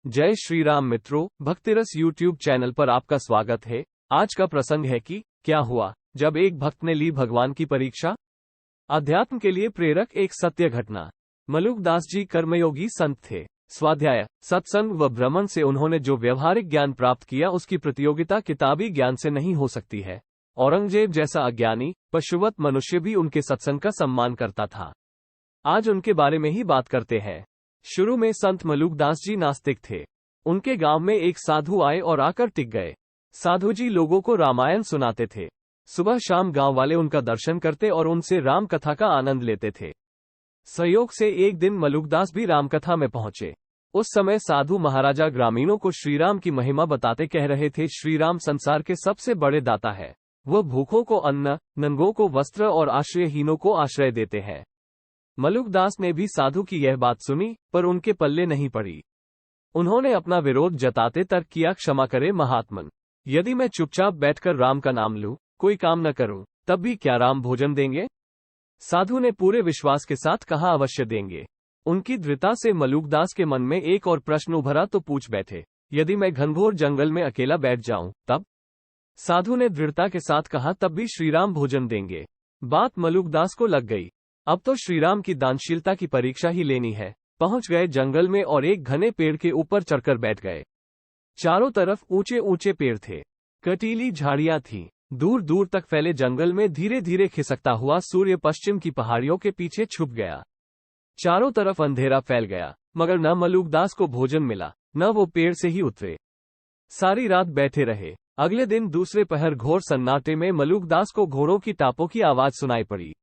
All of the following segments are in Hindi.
जय श्री राम मित्रों, भक्तिरस यूट्यूब चैनल पर आपका स्वागत है। आज का प्रसंग है कि क्या हुआ जब एक भक्त ने ली भगवान की परीक्षा। अध्यात्म के लिए प्रेरक एक सत्य घटना। मलुकदास जी कर्मयोगी संत थे। स्वाध्याय, सत्संग व भ्रमण से उन्होंने जो व्यवहारिक ज्ञान प्राप्त किया उसकी प्रतियोगिता किताबी ज्ञान से नहीं हो सकती है। औरंगजेब जैसा अज्ञानी पशुवत मनुष्य भी उनके सत्संग का सम्मान करता था। आज उनके बारे में ही बात करते हैं। शुरू में संत मलुकदास जी नास्तिक थे। उनके गांव में एक साधु आए और आकर टिक गए। साधु जी लोगों को रामायण सुनाते थे। सुबह शाम गांव वाले उनका दर्शन करते और उनसे राम कथा का आनंद लेते थे। संयोग से एक दिन मलुकदास भी राम कथा में पहुंचे। उस समय साधु महाराजा ग्रामीणों को श्रीराम की महिमा बताते कह रहे थे, श्रीराम संसार के सबसे बड़े दाता है। वह भूखों को अन्न, नंगों को वस्त्र और आश्रयहीनों को आश्रय देते हैं। मलुकदास ने भी साधु की यह बात सुनी, पर उनके पल्ले नहीं पड़ी। उन्होंने अपना विरोध जताते तर्क किया, क्षमा करे महात्मन, यदि मैं चुपचाप बैठकर राम का नाम लूं, कोई काम न करूं, तब भी क्या राम भोजन देंगे? साधु ने पूरे विश्वास के साथ कहा, अवश्य देंगे। उनकी दृढ़ता से मलुकदास के मन में एक और प्रश्न उभरा तो पूछ बैठे, यदि मैं घनघोर जंगल में अकेला बैठ जाऊं तब? साधु ने दृढ़ता के साथ कहा, तब भी श्रीराम भोजन देंगे। बात मलुकदास को लग गई। अब तो श्रीराम की दानशीलता की परीक्षा ही लेनी है। पहुंच गए जंगल में और एक घने पेड़ के ऊपर चढ़कर बैठ गए। चारों तरफ ऊंचे ऊंचे पेड़ थे, कटीली झाड़ियां थीं। दूर दूर तक फैले जंगल में धीरे धीरे खिसकता हुआ सूर्य पश्चिम की पहाड़ियों के पीछे छुप गया। चारों तरफ अंधेरा फैल गया, मगर न मलुकदास को भोजन मिला, न वो पेड़ से ही उतरे। सारी रात बैठे रहे। अगले दिन दूसरे पहर घोर सन्नाटे में मलुकदास को घोड़ों की टापों की आवाज सुनाई पड़ी।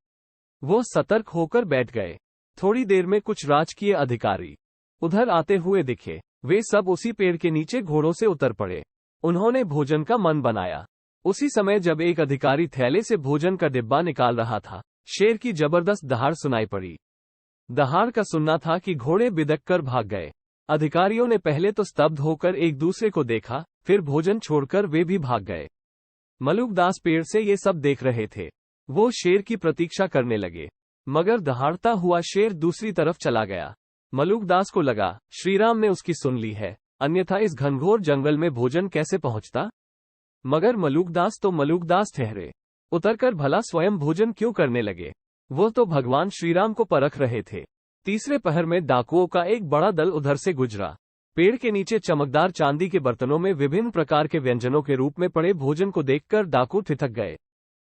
वो सतर्क होकर बैठ गए। थोड़ी देर में कुछ राजकीय अधिकारी उधर आते हुए दिखे। वे सब उसी पेड़ के नीचे घोड़ों से उतर पड़े। उन्होंने भोजन का मन बनाया। उसी समय जब एक अधिकारी थैले से भोजन का डिब्बा निकाल रहा था, शेर की जबरदस्त दहाड़ सुनाई पड़ी। दहाड़ का सुनना था कि घोड़े बिदक कर भाग गए। अधिकारियों ने पहले तो स्तब्ध होकर एक दूसरे को देखा, फिर भोजन छोड़कर वे भी भाग गए। मलुकदास पेड़ से ये सब देख रहे थे। वो शेर की प्रतीक्षा करने लगे, मगर दहाड़ता हुआ शेर दूसरी तरफ चला गया। मलुकदास को लगा, श्रीराम ने उसकी सुन ली है, अन्यथा इस घनघोर जंगल में भोजन कैसे पहुंचता। मगर मलुकदास तो मलुकदास ठहरे। उतरकर भला स्वयं भोजन क्यों करने लगे? वो तो भगवान श्रीराम को परख रहे थे। तीसरे पहर में डाकुओं का एक बड़ा दल उधर से गुजरा। पेड़ के नीचे चमकदार चांदी के बर्तनों में विभिन्न प्रकार के व्यंजनों के रूप में पड़े भोजन को देखकर डाकू ठिठक गए।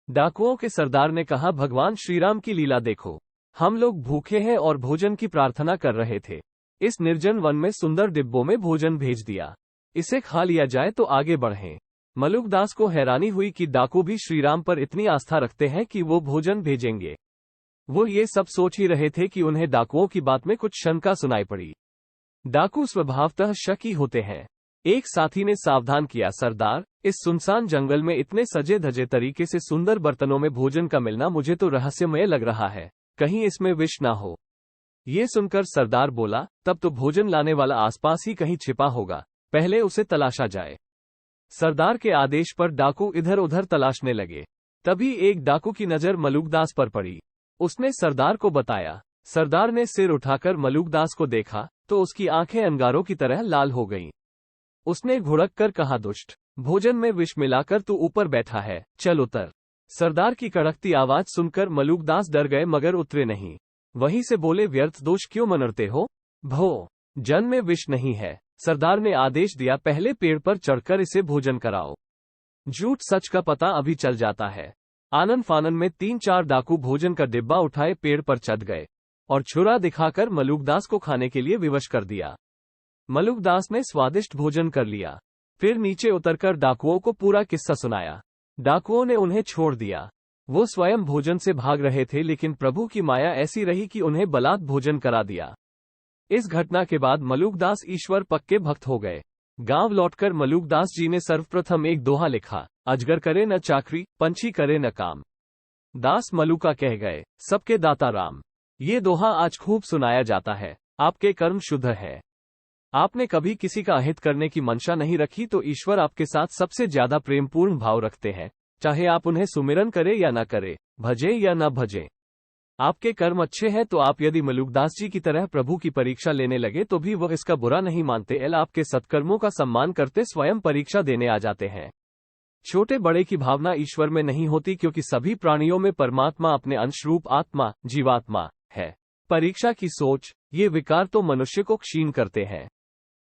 डाकुओं के सरदार ने कहा, भगवान श्रीराम की लीला देखो, हम लोग भूखे हैं और भोजन की प्रार्थना कर रहे थे। इस निर्जन वन में सुंदर डिब्बों में भोजन भेज दिया। इसे खा लिया जाए तो आगे बढ़ें। मलुकदास को हैरानी हुई कि डाकू भी श्रीराम पर इतनी आस्था रखते हैं कि वो भोजन भेजेंगे। वो ये सब सोच ही रहे थे कि उन्हें डाकुओं की बात में कुछ शंका सुनाई पड़ी। डाकू स्वभावतः शकी होते हैं। एक साथी ने सावधान किया, सरदार, इस सुनसान जंगल में इतने सजे धजे तरीके से सुंदर बर्तनों में भोजन का मिलना मुझे तो रहस्यमय लग रहा है। कहीं इसमें विष ना हो। ये सुनकर सरदार बोला, तब तो भोजन लाने वाला आसपास ही कहीं छिपा होगा, पहले उसे तलाशा जाए। सरदार के आदेश पर डाकू इधर उधर तलाशने लगे। तभी एक डाकू की नजर मलुकदास पर पड़ी। उसने सरदार को बताया। सरदार ने सिर उठाकर मलुकदास को देखा तो उसकी आंखें अंगारों की तरह लाल हो गईं। उसने घुड़क कर कहा, दुष्ट, भोजन में विष मिलाकर तू ऊपर बैठा है, चल उतर। सरदार की कड़कती आवाज सुनकर मलुकदास डर गए, मगर उतरे नहीं। वहीं से बोले, व्यर्थ दोष क्यों मनरते हो? भो जन में विष नहीं है। सरदार ने आदेश दिया, पहले पेड़ पर चढ़कर इसे भोजन कराओ। झूठ सच का पता अभी चल जाता है। आनन फानन में 3-4 डाकू भोजन का डिब्बा उठाए पेड़ पर चढ़ गए और छुरा दिखाकर मलुकदास को खाने के लिए विवश कर दिया। मलुकदास ने स्वादिष्ट भोजन कर लिया। फिर नीचे उतरकर डाकुओं को पूरा किस्सा सुनाया। डाकुओं ने उन्हें छोड़ दिया। वो स्वयं भोजन से भाग रहे थे, लेकिन प्रभु की माया ऐसी रही कि उन्हें बलात् भोजन करा दिया। इस घटना के बाद मलुकदास ईश्वर पक्के भक्त हो गए। गांव लौटकर मलुकदास जी ने सर्वप्रथम एक दोहा लिखा, अजगर करे न चाकरी, पंछी करे न काम, दास मलुका कह गए, सबके दाता राम। ये दोहा आज खूब सुनाया जाता है। आपके कर्म शुद्ध है। आपने कभी किसी का अहित करने की मंशा नहीं रखी तो ईश्वर आपके साथ सबसे ज्यादा प्रेमपूर्ण भाव रखते हैं, चाहे आप उन्हें सुमिरन करें या न करें, भजें या न भजें। आपके कर्म अच्छे हैं तो आप यदि मलुकदास जी की तरह प्रभु की परीक्षा लेने लगे तो भी वह इसका बुरा नहीं मानते। एल आपके सत्कर्मों का सम्मान करते स्वयं परीक्षा देने आ जाते हैं। छोटे बड़े की भावना ईश्वर में नहीं होती, क्योंकि सभी प्राणियों में परमात्मा अपने अंशरूप आत्मा जीवात्मा है। परीक्षा की सोच, ये विकार तो मनुष्य को क्षीण करते हैं।